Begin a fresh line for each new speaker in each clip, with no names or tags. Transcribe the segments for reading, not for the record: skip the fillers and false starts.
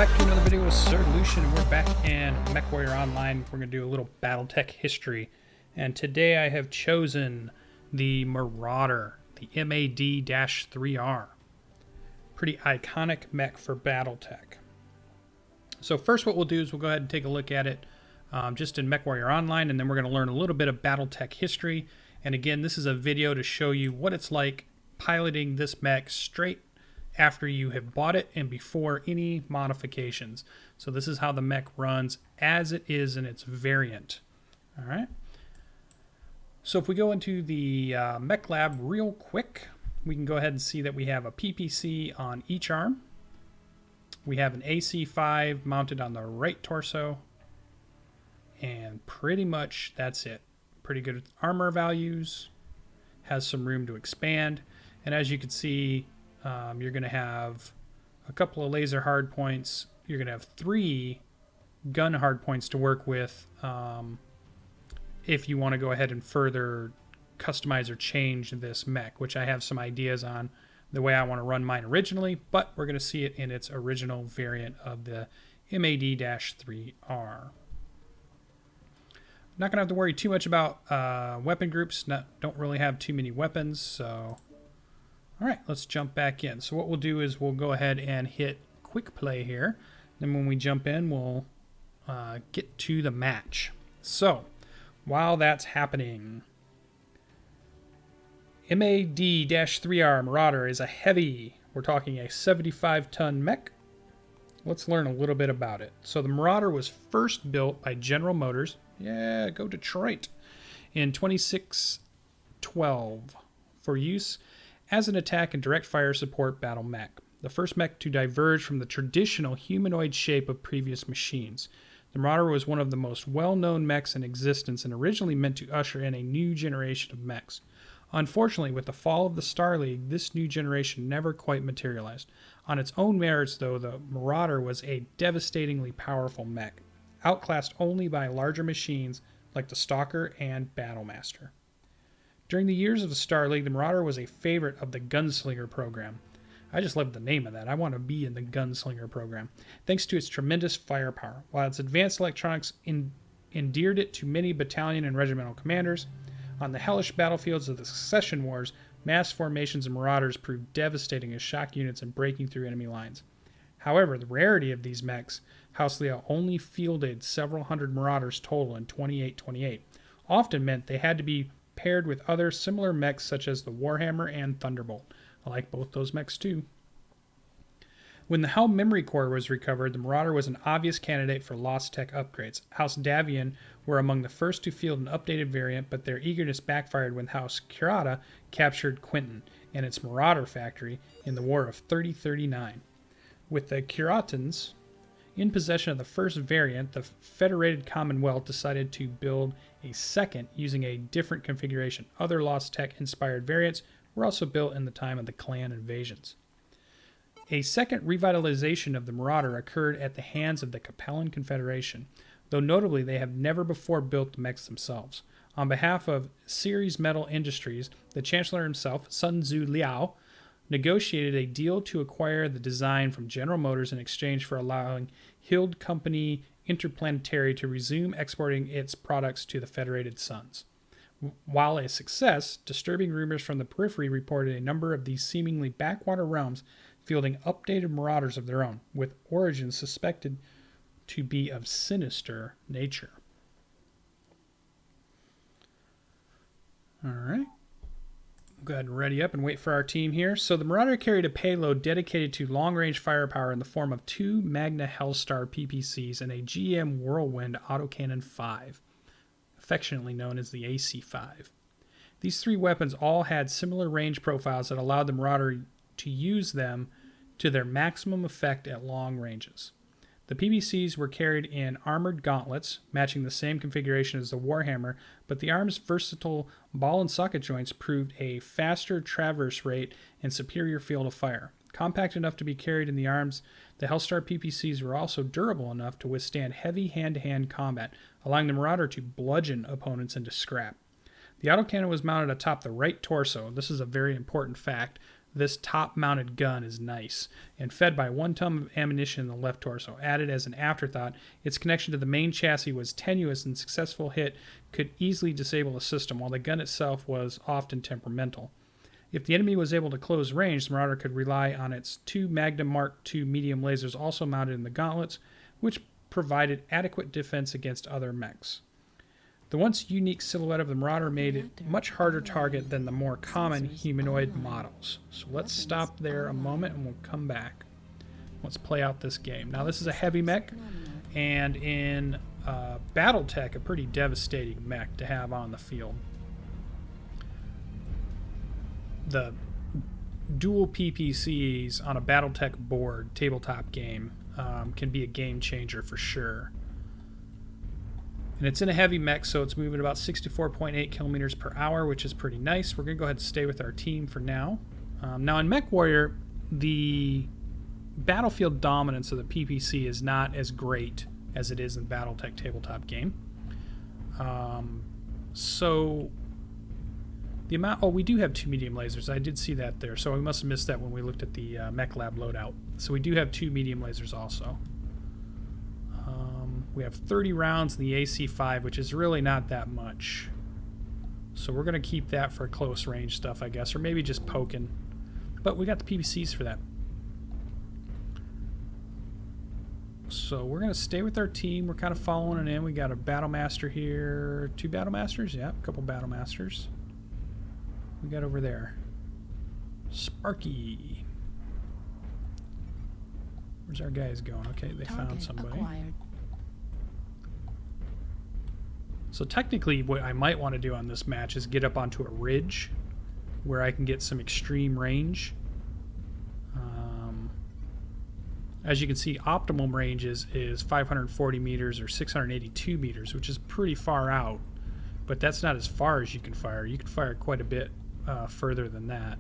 back to another video with SirLucien, and we're back in MechWarrior Online. We're going to do a little Battletech history, and today I have chosen the Marauder, the MAD-3R. Pretty iconic mech for Battletech. So first what we'll do is we'll go ahead and take a look at it just in MechWarrior Online, and then we're going to learn a little bit of Battletech history. And again, this is a video to show you what it's like piloting this mech straight after you have bought it and before any modifications. So this is how the mech runs as it is in its variant. All right. So if we go into the mech lab real quick, we can go ahead and see that we have a PPC on each arm. We have an AC5 mounted on the right torso, and pretty much that's it. Pretty good armor values, has some room to expand, and as you can see, you're going to have a couple of laser hard points. You're going to have 3 gun hard points to work with if you want to go ahead and further customize or change this mech, which I have some ideas on the way I want to run mine originally, but we're going to see it in its original variant of the MAD-3R. Not going to have to worry too much about weapon groups. Don't really have too many weapons, so... All right, let's jump back in. So what we'll do is we'll go ahead and hit quick play here. Then when we jump in, we'll get to the match. So while that's happening, MAD-3R Marauder is a heavy, we're talking a 75-ton mech. Let's learn a little bit about it. So the Marauder was first built by General Motors, yeah, go Detroit, in 2612 for use as an attack and direct fire support battle mech, the first mech to diverge from the traditional humanoid shape of previous machines. The Marauder was one of the most well-known mechs in existence and originally meant to usher in a new generation of mechs. Unfortunately, with the fall of the Star League, this new generation never quite materialized. On its own merits, though, the Marauder was a devastatingly powerful mech, outclassed only by larger machines like the Stalker and Battlemaster. During the years of the Star League, the Marauder was a favorite of the Gunslinger program. I just love the name of that. I want to be in the Gunslinger program, thanks to its tremendous firepower. While its advanced electronics endeared it to many battalion and regimental commanders, on the hellish battlefields of the Succession Wars, mass formations of Marauders proved devastating as shock units and breaking through enemy lines. However, the rarity of these mechs, House Leo only fielded several hundred Marauders total in 2828, often meant they had to be paired with other similar mechs such as the Warhammer and Thunderbolt. I like both those mechs too. When the Helm Memory Core was recovered, the Marauder was an obvious candidate for Lost Tech upgrades. House Davion were among the first to field an updated variant, but their eagerness backfired when House Curata captured Quinton and its Marauder factory in the War of 3039. With the Curatans in possession of the first variant, the Federated Commonwealth decided to build a second using a different configuration. Other Lost Tech-inspired variants were also built in the time of the clan invasions. A second revitalization of the Marauder occurred at the hands of the Capellan Confederation, though notably they have never before built the mechs themselves. On behalf of Ceres Metal Industries, the Chancellor himself, Sun Tzu Liao, negotiated a deal to acquire the design from General Motors in exchange for allowing Hild Company Interplanetary to resume exporting its products to the Federated Suns. While a success, disturbing rumors from the periphery reported a number of these seemingly backwater realms fielding updated Marauders of their own, with origins suspected to be of sinister nature. All right. Go ahead and ready up and wait for our team here. So the Marauder carried a payload dedicated to long-range firepower in the form of 2 Magna Hellstar PPCs and a GM Whirlwind Autocannon 5, affectionately known as the AC5. These 3 weapons all had similar range profiles that allowed the Marauder to use them to their maximum effect at long ranges. The PPCs were carried in armored gauntlets, matching the same configuration as the Warhammer, but the arm's versatile ball and socket joints proved a faster traverse rate and superior field of fire. Compact enough to be carried in the arms, the Hellstar PPCs were also durable enough to withstand heavy hand-to-hand combat, allowing the Marauder to bludgeon opponents into scrap. The autocannon was mounted atop the right torso. This is a very important fact. this top-mounted gun is nice, and fed by 1 ton of ammunition in the left torso. Added as an afterthought, its connection to the main chassis was tenuous, and successful hit could easily disable the system, while the gun itself was often temperamental. If the enemy was able to close range, the Marauder could rely on its 2 Magnum Mark II medium lasers also mounted in the gauntlets, which provided adequate defense against other mechs. The once unique silhouette of the Marauder made it much harder target than the more common humanoid models. So let's stop there a moment and we'll come back. Let's play out this game. Now this is a heavy mech, and in Battletech, a pretty devastating mech to have on the field. The dual PPCs on a Battletech board tabletop game can be a game changer for sure. And it's in a heavy mech, so it's moving about 64.8 kilometers per hour, which is pretty nice. We're going to go ahead and stay with our team for now. Now in MechWarrior, the battlefield dominance of the PPC is not as great as it is in Battletech tabletop game. So the amount... Oh, we do have 2 medium lasers. I did see that there, so we must have missed that when we looked at the Mech Lab loadout. So we do have 2 medium lasers also. We have 30 rounds in the AC-5, which is really not that much. So we're going to keep that for close range stuff, I guess, or maybe just poking. But we got the PVCs for that. So we're going to stay with our team. We're kind of following it in. We got a Battlemaster here. 2 Battlemasters? Yeah, a couple Battlemasters. We got over there Sparky. Where's our guys going? Okay, they found somebody. Acquired. So technically what I might want to do on this match is get up onto a ridge where I can get some extreme range. As you can see, optimum range is 540 meters or 682 meters, which is pretty far out. But that's not as far as you can fire. You can fire quite a bit further than that.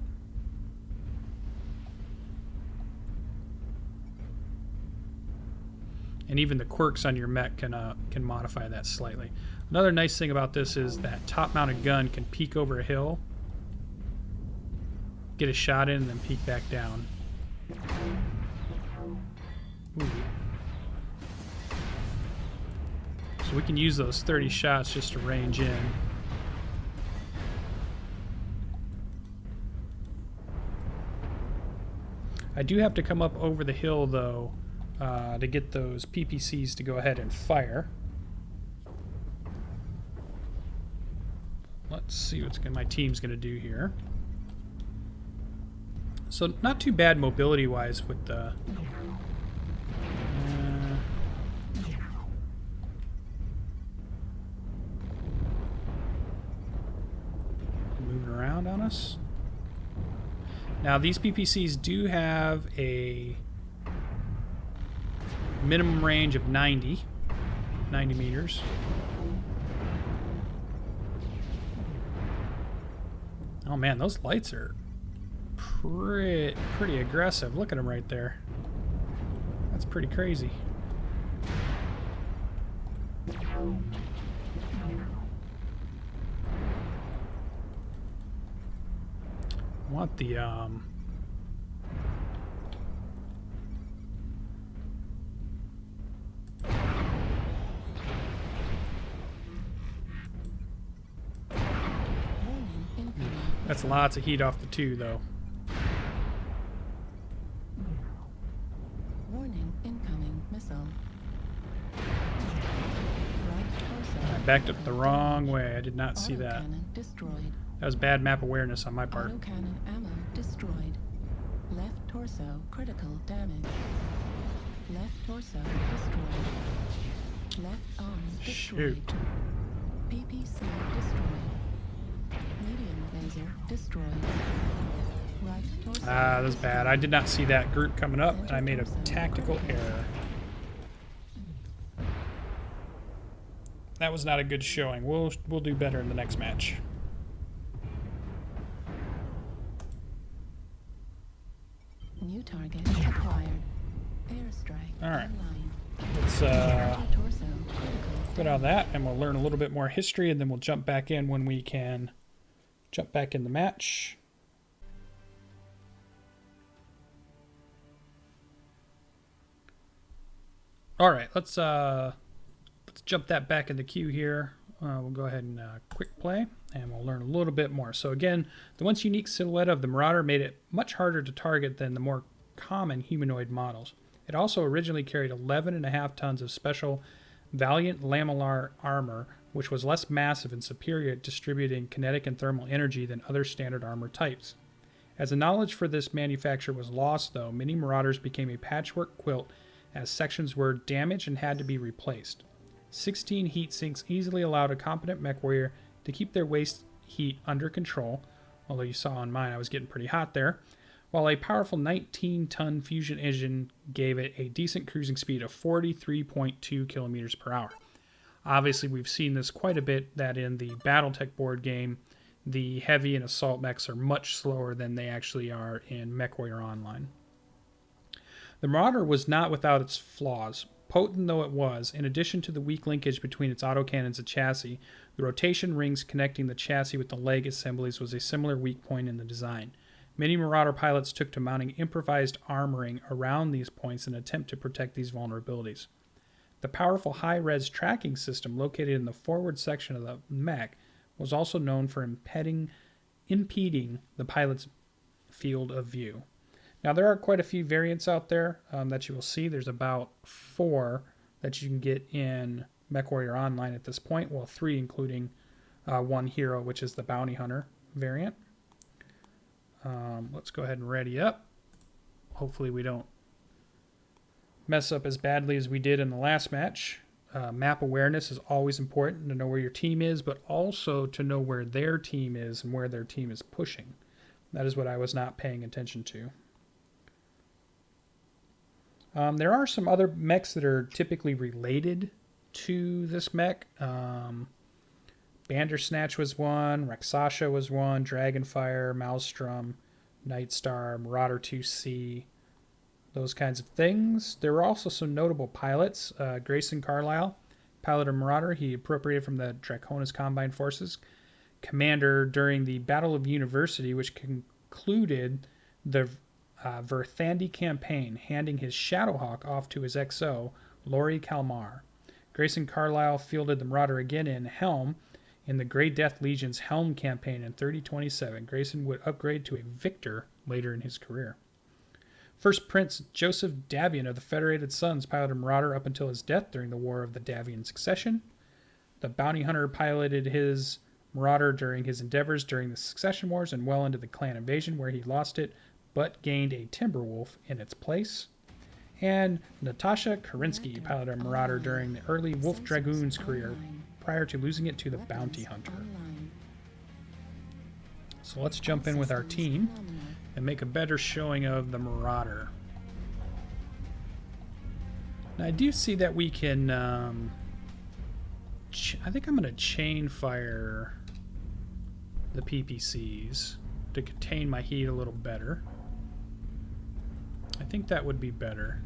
And even the quirks on your mech can modify that slightly. Another nice thing about this is that top-mounted gun can peek over a hill, get a shot in, and then peek back down. Ooh. So we can use those 30 shots just to range in. I do have to come up over the hill, though, to get those PPCs to go ahead and fire. Let's see what my team's going to do here. So not too bad mobility-wise with the... moving around on us. Now these PPCs do have a minimum range of 90 meters. Oh man, those lights are pretty aggressive. Look at them right there. That's pretty crazy. I want the that's lots of heat off the 2, though.
Warning, incoming missile.
I backed up the wrong way. I did not see that.
Destroyed.
That was bad map awareness on my part.
Autocannon ammo destroyed. Left torso critical damage. Left torso destroyed. Left arm destroyed.
Shoot.
PPC destroyed. Medium laser destroyed. Right torso.
Ah, that's bad. I did not see that group coming up, and I made a tactical error. That was not a good showing. We'll do better in the next match.
New target acquired. Airstrike.
All right.
Online.
Let's quit on that, and we'll learn a little bit more history, and then we'll jump back in when we can jump back in the match. All right, let's jump that back in the queue here. We'll go ahead and quick play, and we'll learn a little bit more. So again, the once unique silhouette of the Marauder made it much harder to target than the more common humanoid models. It also originally carried 11.5 tons of special Valiant lamellar armor, which was less massive and superior at distributing kinetic and thermal energy than other standard armor types. As the knowledge for this manufacture was lost, though, many Marauders became a patchwork quilt as sections were damaged and had to be replaced. 16 heat sinks easily allowed a competent mech warrior to keep their waste heat under control, although you saw on mine I was getting pretty hot there, while a powerful 19-ton fusion engine gave it a decent cruising speed of 43.2 kilometers per hour. Obviously, we've seen this quite a bit, that in the Battletech board game, the heavy and assault mechs are much slower than they actually are in MechWarrior Online. The Marauder was not without its flaws. Potent though it was, in addition to the weak linkage between its autocannons and chassis, the rotation rings connecting the chassis with the leg assemblies was a similar weak point in the design. Many Marauder pilots took to mounting improvised armoring around these points in an attempt to protect these vulnerabilities. The powerful high-res tracking system located in the forward section of the mech was also known for impeding the pilot's field of view. Now, there are quite a few variants out there that you will see. There's about 4 that you can get in MechWarrior Online at this point. Well, 3 including one hero, which is the Bounty Hunter variant. Let's go ahead and ready up. Hopefully we don't mess up as badly as we did in the last match. Map awareness is always important, to know where your team is, but also to know where their team is and where their team is pushing. That is what I was not paying attention to. There are some other mechs that are typically related to this mech. Bandersnatch was one, Rakshasa was one, Dragonfire, Maelstrom, Nightstar, Marauder 2C, those kinds of things. There were also some notable pilots. Grayson Carlisle, pilot of Marauder, he appropriated from the Draconis Combined Forces. Commander during the Battle of University, which concluded the Verthandi campaign, handing his Shadowhawk off to his XO, Laurie Kalmar. Grayson Carlisle fielded the Marauder again in Helm in the Grey Death Legion's Helm campaign in 3027. Grayson would upgrade to a Victor later in his career. First Prince Joseph Davian of the Federated Sons piloted Marauder up until his death during the War of the Davian Succession. The Bounty Hunter piloted his Marauder during his endeavors during the Succession Wars and well into the Clan Invasion, where he lost it but gained a Timberwolf in its place. And Natasha Karinsky piloted a Marauder during the early Wolf Dragoon's career, prior to losing it to the Bounty Hunter. So let's jump in with our team and make a better showing of the Marauder. Now I do see that we can, I think I'm going to chain fire the PPCs to contain my heat a little better. I think that would be better.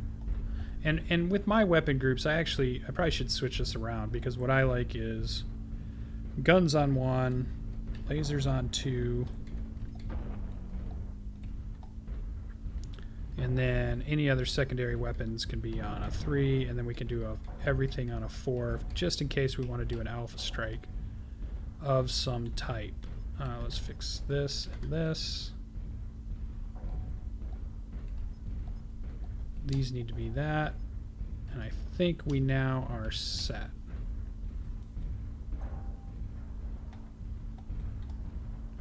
And with my weapon groups, I probably should switch this around, because what I like is guns on 1, lasers on 2, and then any other secondary weapons can be on a 3, and then we can do everything on a 4, just in case we want to do an alpha strike of some type. Let's fix this and this. These need to be that, and I think we now are set.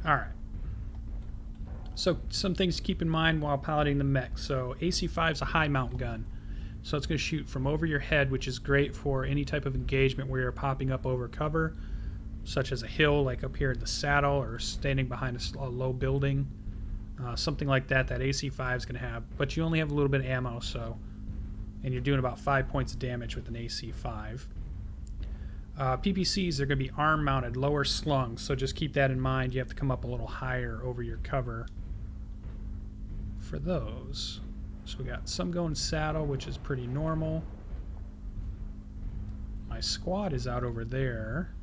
Alright. So some things to keep in mind while piloting the mech. So AC-5 is a high mount gun. So it's going to shoot from over your head, which is great for any type of engagement where you're popping up over cover, such as a hill like up here at the saddle, or standing behind a low building. Something like that AC-5 is going to have, but you only have a little bit of ammo, and you're doing about 5 points of damage with an AC-5. PPCs are going to be arm mounted, lower slung, so just keep that in mind. You have to come up a little higher over your cover for those. So we got some going saddle, which is pretty normal. My squad is out over there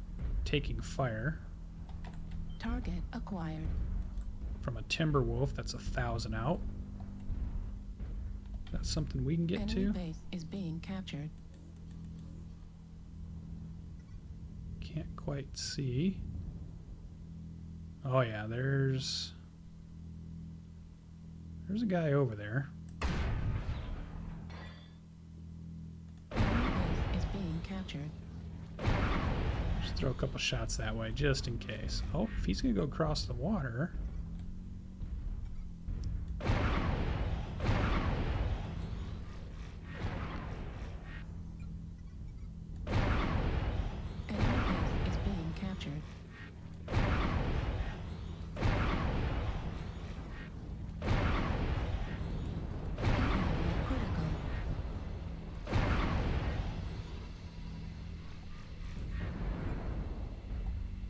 taking fire.
Target acquired.
From a Timberwolf, that's 1,000 out. That's something we can get
Enemy
to.
base is being captured.
Can't quite see. Oh yeah, there's a guy over there.
Base is being captured.
Just throw a couple shots that way, just in case. Oh, if he's gonna go across the water.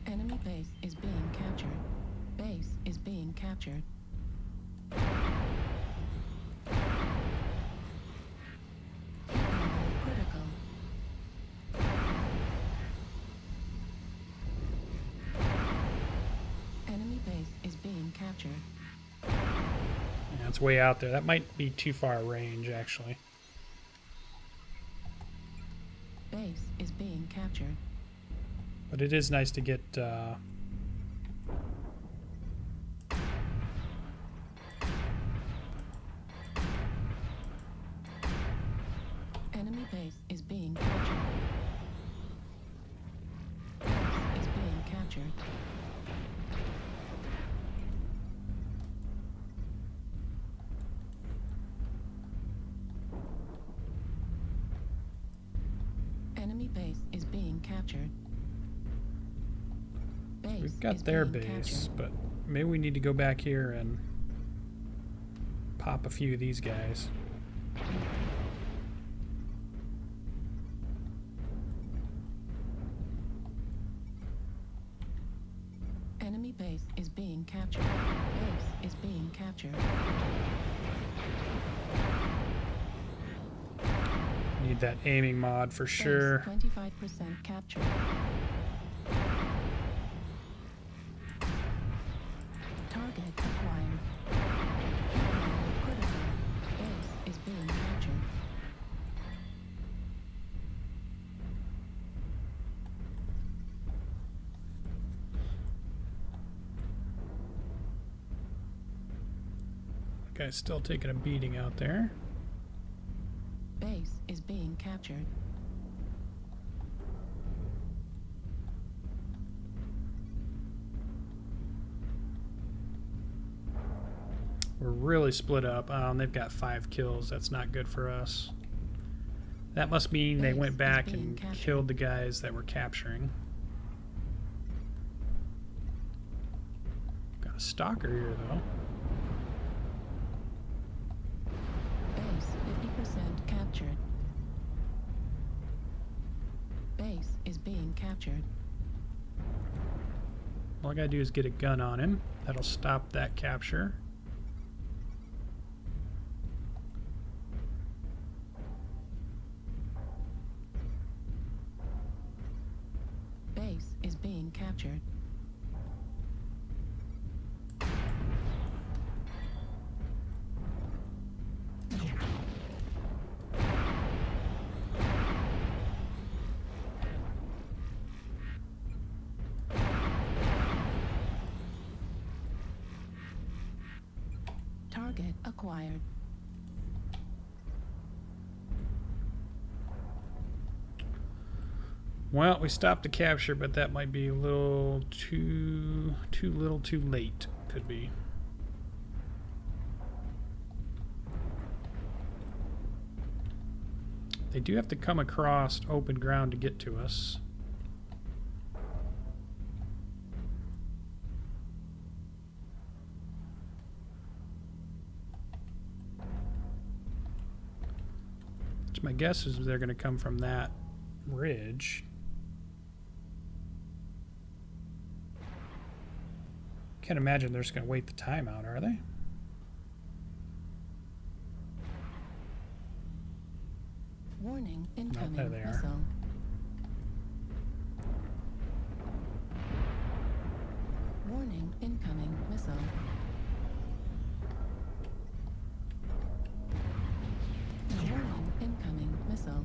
Enemy base is being captured. Base is being captured. Critical. Enemy base is being captured.
Yeah, it's way out there. That might be too far range, actually.
Base is being captured.
But it is nice to get
Enemy base is being captured. Base is being captured. Enemy base is being captured.
we've got their base, but maybe we need to go back here and pop a few of these guys.
Enemy base is being captured. Base is being captured.
Need that aiming mod for sure.
25% captured. Target acquired. Critical. Base is being captured.
Guy's still taking a beating out there.
Base is being captured.
We're really split up. They've got 5 kills. That's not good for us. That must mean they
Base
went
is
back
being
and
captured.
killed the guys that were capturing. Got a stalker here, though.
Base 50% captured. Base is being captured.
All I gotta do is get a gun on him. That'll stop that capture.
Base is being captured. Target acquired.
Well, we stopped the capture, but that might be a little too little too late. Could be. They do have to come across open ground to get to us. Which my guess is they're going to come from that ridge. Can't imagine they're just going to wait the time out, are they?
Warning, incoming
there they are.
missile. Warning, incoming missile. Warning, incoming missile.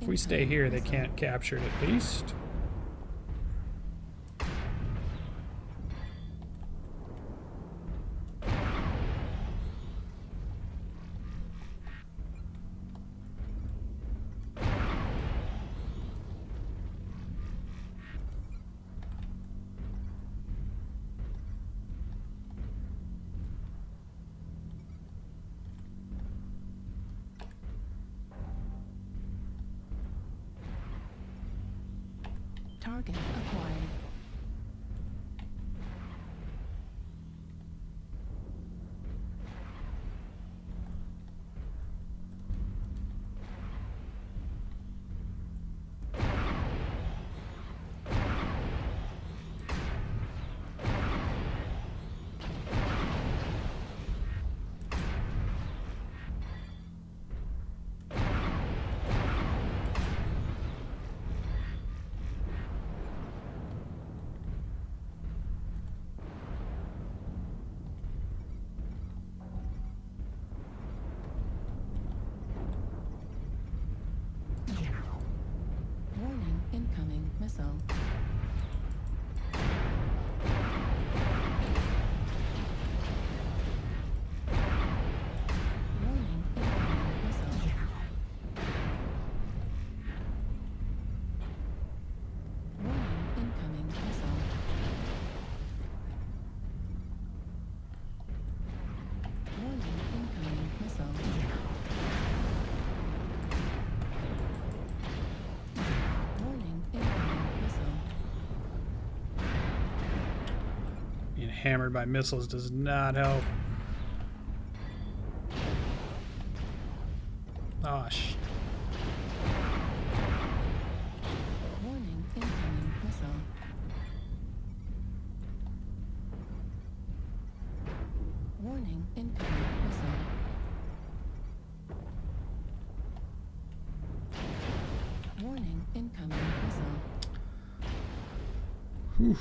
If we stay here, they can't capture it at least.
Target acquired. Warning, incoming missile. Warning, incoming missile. Warning, incoming missile. Warning, incoming missile. Warning, incoming missile.
Being hammered by missiles does not help. Gosh.
Warning, incoming missile. Warning, incoming missile. Warning, incoming missile.
Whew.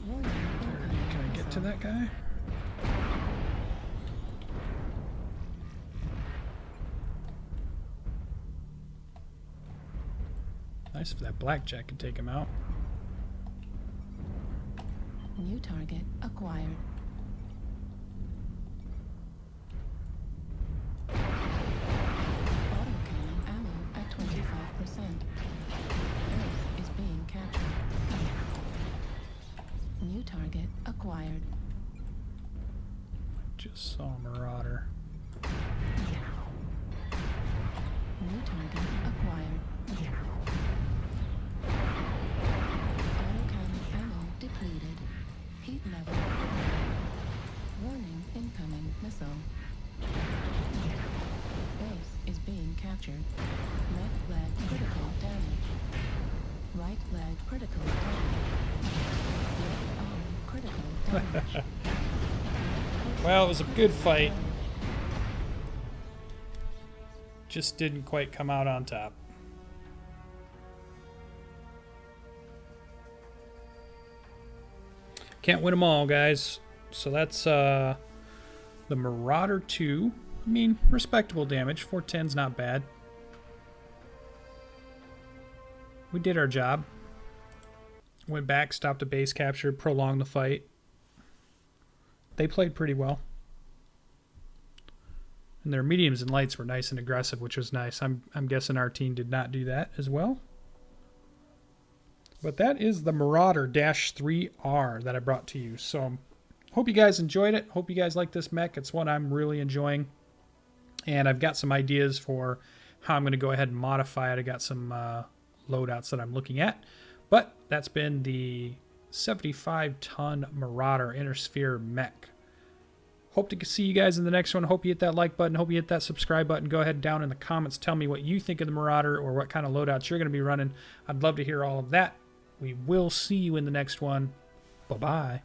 Warning, incoming
Can I get to
missile.
that guy? Nice if that blackjack could take him out.
New target acquired. Autocannon ammo at 25%. Earth is being captured. New target acquired.
Just saw a Marauder.
New target acquired. Autocannon ammo depleted. Heat level. Warning, incoming missile. Base is being captured. Left leg critical damage. Right leg critical damage. Left arm critical damage.
Well, it was a good fight. Just didn't quite come out on top. Can't win them all, guys. So that's the Marauder 2. I mean, respectable damage. 410's not bad. We did our job. Went back, stopped a base capture, prolonged the fight. They played pretty well. And their mediums and lights were nice and aggressive, which was nice. I'm guessing our team did not do that as well. But that is the Marauder-3R that I brought to you. So hope you guys enjoyed it. Hope you guys like this mech. It's one I'm really enjoying. And I've got some ideas for how I'm going to go ahead and modify it. I got some loadouts that I'm looking at. But that's been the 75-ton Marauder Intersphere mech. Hope to see you guys in the next one. Hope you hit that like button. Hope you hit that subscribe button. Go ahead down in the comments. Tell me what you think of the Marauder or what kind of loadouts you're going to be running. I'd love to hear all of that. We will see you in the next one. Bye-bye.